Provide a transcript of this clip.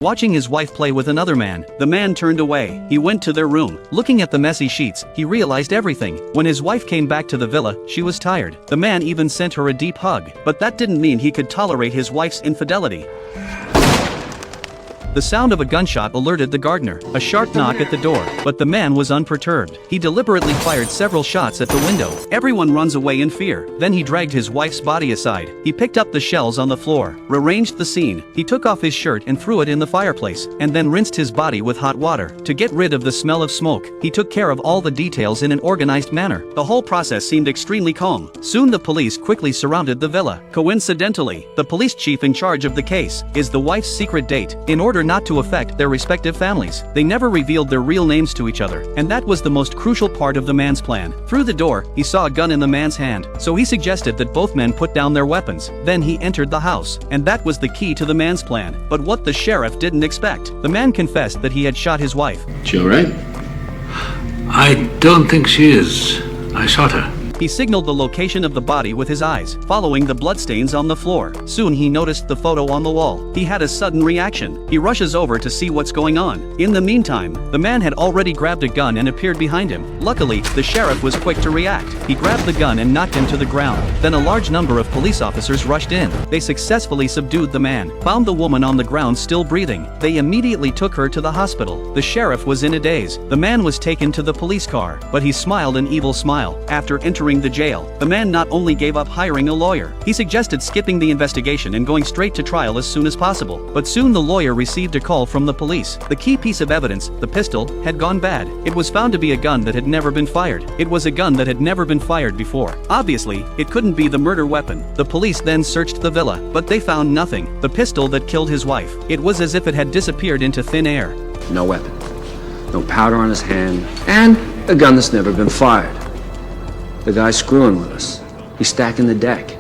Watching his wife play with another man, the man turned away. He went to their room. Looking at the messy sheets, he realized everything. When his wife came back to the villa, she was tired. The man even sent her a deep hug. But that didn't mean he could tolerate his wife's infidelity. The sound of a gunshot alerted the gardener. A sharp knock at the door, but the man was unperturbed. He deliberately fired several shots at the window. Everyone runs away in fear. Then he dragged his wife's body aside. He picked up the shells on the floor, rearranged the scene. He took off his shirt and threw it in the fireplace, and then rinsed his body with hot water. To get rid of the smell of smoke, he took care of all the details in an organized manner. The whole process seemed extremely calm. Soon the police quickly surrounded the villa. Coincidentally, the police chief in charge of the case is the wife's secret date. In order not to affect their respective families, they never revealed their real names to each other, and that was the most crucial part of the man's plan. Through the door, he saw a gun in the man's hand, so he suggested that both men put down their weapons. Then he entered the house, and that was the key to the man's plan. But what the sheriff didn't expect, the man confessed that he had shot his wife. She all right? I don't think she is. I shot her. He signaled the location of the body with his eyes, following the bloodstains on the floor. Soon he noticed the photo on the wall. He had a sudden reaction. He rushes over to see what's going on. In the meantime, the man had already grabbed a gun and appeared behind him. Luckily, the sheriff was quick to react. He grabbed the gun and knocked him to the ground. Then a large number of police officers rushed in. They successfully subdued the man, found the woman on the ground still breathing. They immediately took her to the hospital. The sheriff was in a daze. The man was taken to the police car, but he smiled an evil smile. After entering the jail, the man not only gave up hiring a lawyer, he suggested skipping the investigation and going straight to trial as soon as possible. But soon the lawyer received a call from the police. The key piece of evidence, the pistol, had gone bad. It was found to be a gun that had never been fired. It was a gun that had never been fired before. Obviously, it couldn't be the murder weapon. The police then searched the villa, but they found nothing. The pistol that killed his wife. It was as if it had disappeared into thin air. No weapon. No powder on his hand. And a gun that's never been fired. The guy's screwing with us. He's stacking the deck.